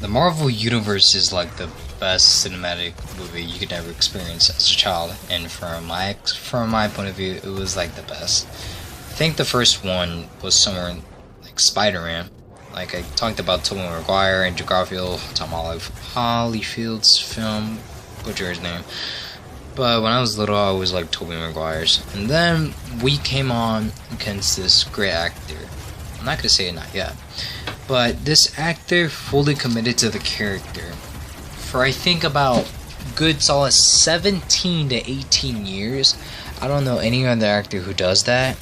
The Marvel Universe is like the best cinematic movie you could ever experience as a child, and from my point of view, it was like the best. I think the first one was somewhere like Spider-Man. Like I talked about Tobey Maguire, Andrew Garfield, Tom Hollyfield's film, butcher his name. But when I was little, I was like Tobey Maguire's, and then we came on against this great actor. I'm not gonna say it not yet. But this actor fully committed to the character for I think about good solid 17 to 18 years. I don't know any other actor who does that,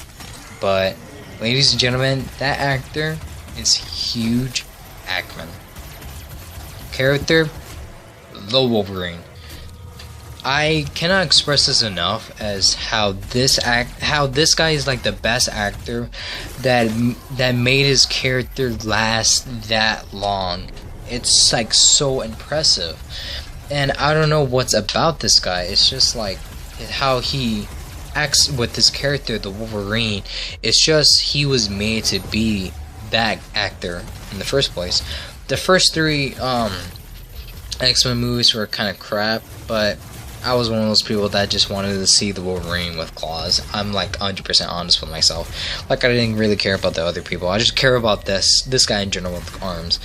but ladies and gentlemen, that actor is Hugh Jackman. Character, the Wolverine. I cannot express this enough as how this guy is like the best actor that made his character last that long. It's like so impressive, and I don't know what's about this guy. It's just like how he acts with his character, the Wolverine. It's just he was made to be that actor in the first place. The first three X-Men movies were kind of crap, but I was one of those people that just wanted to see the Wolverine with claws. I'm like 100% honest with myself. Like I didn't really care about the other people. I just care about this guy in general with arms.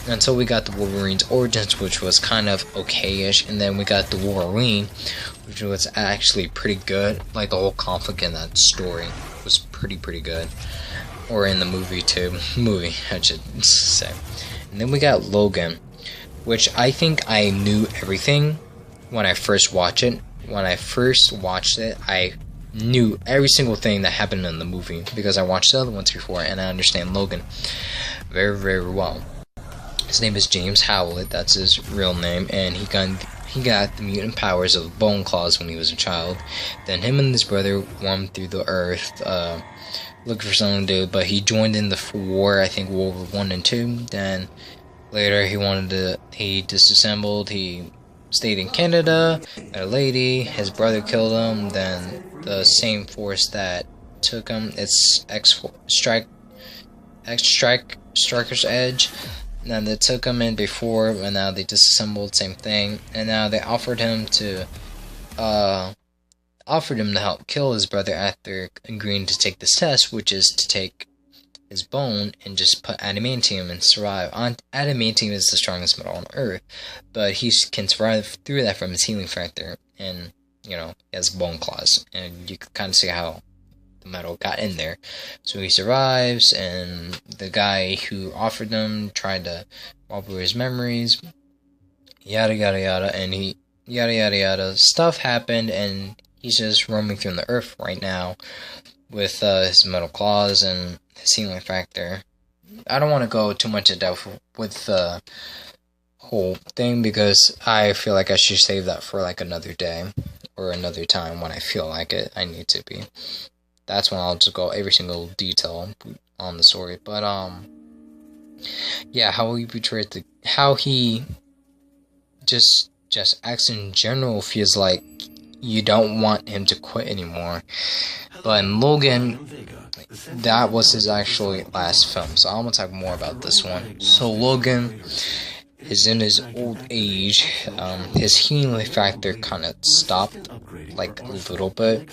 Until we got the Wolverine's origins, which was kind of okay-ish, and then we got the Wolverine, which was actually pretty good. Like the whole conflict in that story was pretty good. Or in the movie too. Movie, I should say. And then we got Logan, which I think I knew everything when I first watched it. When I first watched it, I knew every single thing that happened in the movie because I watched the other ones before, and I understand Logan very well. His name is James Howlett, that's his real name, and he got the mutant powers of bone claws when he was a child. Then him and his brother roamed through the earth, looking for something to do, but he joined in the war, I think World War 1 and 2. Then later he disassembled, he stayed in Canada, met a lady, his brother killed him, then the same force that took him, it's Striker's Edge, and then they took him in before, and now they disassembled, same thing, and now they offered him to help kill his brother after agreeing to take this test, which is to take his bone and just put adamantium and survive. Adamantium is the strongest metal on Earth, but he can survive through that from his healing factor, and he has bone claws, and you can kind of see how the metal got in there. So he survives, and the guy who offered them tried to wipe away his memories, yada yada yada, and stuff happened, and he's just roaming through the earth right now with his metal claws and his healing factor. I don't want to go too much in depth with the whole thing because I feel like I should save that for like another day or another time when I feel like it. I need to be. That's when I'll just go every single detail on the story. But yeah, how he just acts in general feels like you don't want him to quit anymore. But in Logan, that was his actually last film, so I'm gonna talk more about this one. So Logan is in his old age. His healing factor kind of stopped, like a little bit.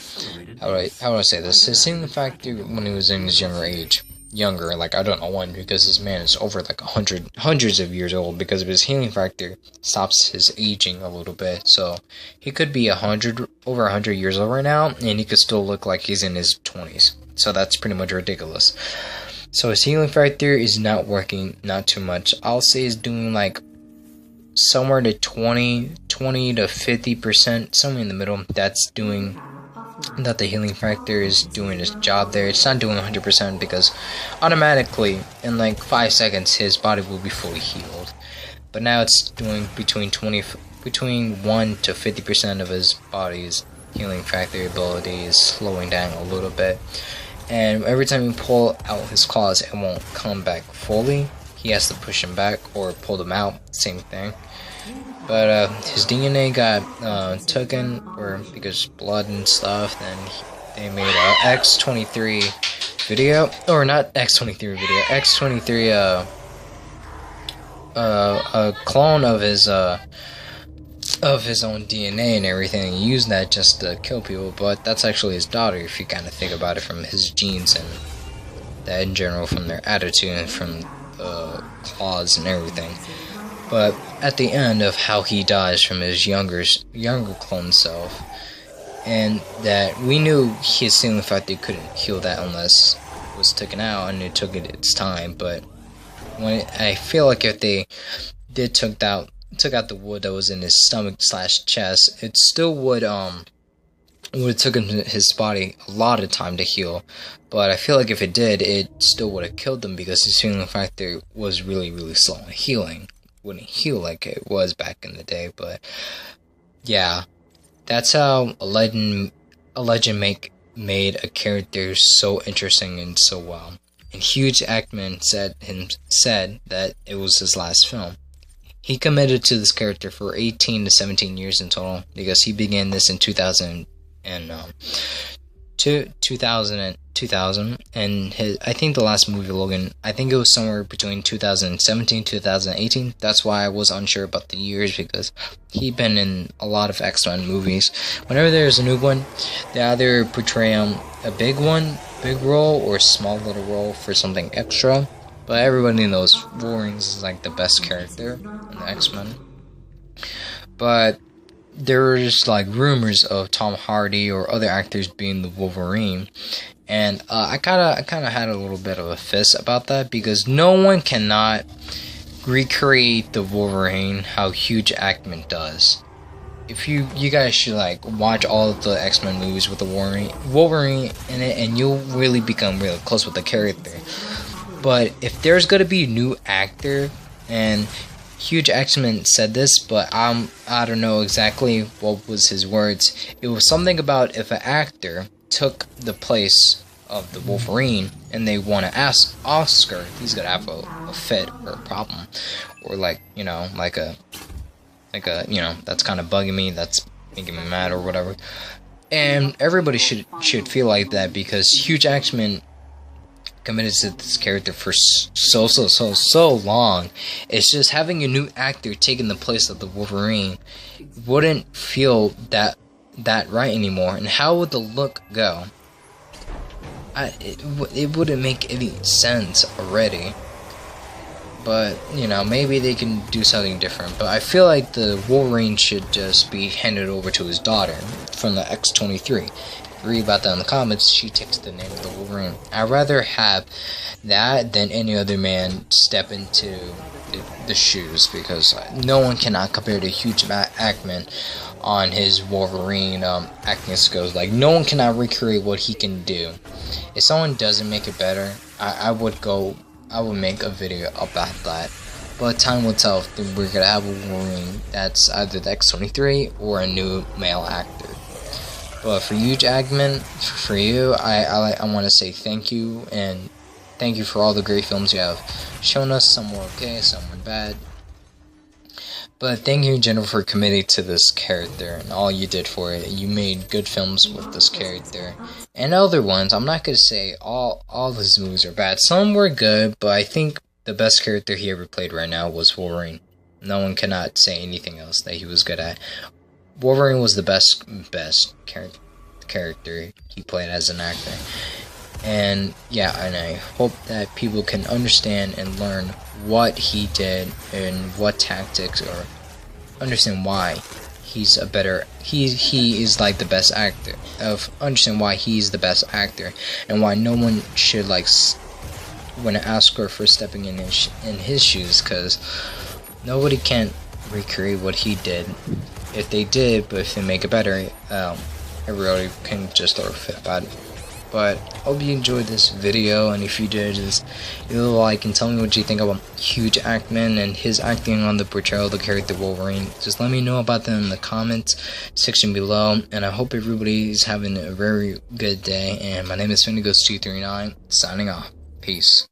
How would I say this? His healing factor when he was in his younger, like I don't know when, because this man is over like hundreds of years old. Because of his healing factor stops his aging a little bit, so he could be over 100 years old right now, and he could still look like he's in his 20s. So that's pretty much ridiculous. So his healing factor is not working, not too much. I'll say it's doing like somewhere to 20 to 50%, somewhere in the middle. That the healing factor is doing its job there. It's not doing 100% because automatically in like 5 seconds his body will be fully healed. But now it's doing between 1 to 50% of his body's healing factor ability is slowing down a little bit. And every time you pull out his claws, it won't come back fully. He has to push them back or pull them out, same thing. But his DNA got taken, or because blood and stuff. Then they made a X23 video, or not X23 video, X23 a clone of his own DNA and everything, and use that just to kill people. But that's actually his daughter, if you kind of think about it, from his genes and that in general, from their attitude and from claws and everything. But at the end of how he dies from his younger clone self, and that we knew his ceiling factor couldn't heal that unless it was taken out, and it took its time. But I feel like if they did took out the wood that was in his stomach/chest, it still would have taken his body a lot of time to heal. But I feel like if it did, it still would have killed him, because his healing factor was really, really slow in healing. Wouldn't heal like it was back in the day. But yeah, that's how a legend made a character so interesting and so well. And Hugh Jackman said that it was his last film. He committed to this character for 18 to 17 years in total, because he began this in 2000 and I think the last movie, Logan, I think it was somewhere between 2017 2018. That's why I was unsure about the years, because he'd been in a lot of X-Men movies. Whenever there's a new one, they either portray him a big role, or a small little role for something extra. But everybody knows Wolverine is like the best character in the X-Men. But there's like rumors of Tom Hardy or other actors being the Wolverine, and I kind of had a little bit of a fist about that, because no one cannot recreate the Wolverine how Hugh Jackman does. If you guys should like watch all of the X-Men movies with the Wolverine in it, and you'll really become really close with the character. But if there's gonna be a new actor, and Hugh Jackman said this, but I don't know exactly what was his words. It was something about if an actor took the place of the Wolverine and they won an Oscar, he's gonna have a fit or a problem, or like that's kind of bugging me, that's making me mad or whatever. And everybody should feel like that, because Hugh Jackman committed to this character for so long. It's just having a new actor taking the place of the Wolverine wouldn't feel that right anymore. And how would the look go? It wouldn't make any sense already. But maybe they can do something different. But I feel like the Wolverine should just be handed over to his daughter from the X-23. Read about that in the comments. She takes the name of the Wolverine. I'd rather have that than any other man step into the shoes, because no one cannot compare to Hugh Jackman on his Wolverine acting skills. Like, no one cannot recreate what he can do. If someone doesn't make it better, I would make a video about that. But time will tell if we're gonna have a Wolverine that's either the X-23 or a new male actor. But for you, Jackman, for you, I want to say thank you, and thank you for all the great films you have shown us. Some were okay, some were bad. But thank you in general for committing to this character and all you did for it. You made good films with this character. And other ones, I'm not going to say all his movies are bad. Some were good, but I think the best character he ever played right now was Wolverine. No one cannot say anything else that he was good at. Wolverine was the best character he played as an actor. And yeah, and I hope that people can understand and learn what he did and what tactics, or understand why he's a better, he is like the best actor, understand why he's the best actor, and why no one should like when ask her for stepping in his shoes, because nobody can recreate what he did. If they did, but if they make it better, everybody can just throw a fit about it. But hope you enjoyed this video, and if you did, just leave a like and tell me what you think about Hugh Jackman and his acting on the portrayal of the character Wolverine. Just let me know about them in the comments section below, and I hope everybody is having a very good day. And my name is Findigos239, signing off. Peace.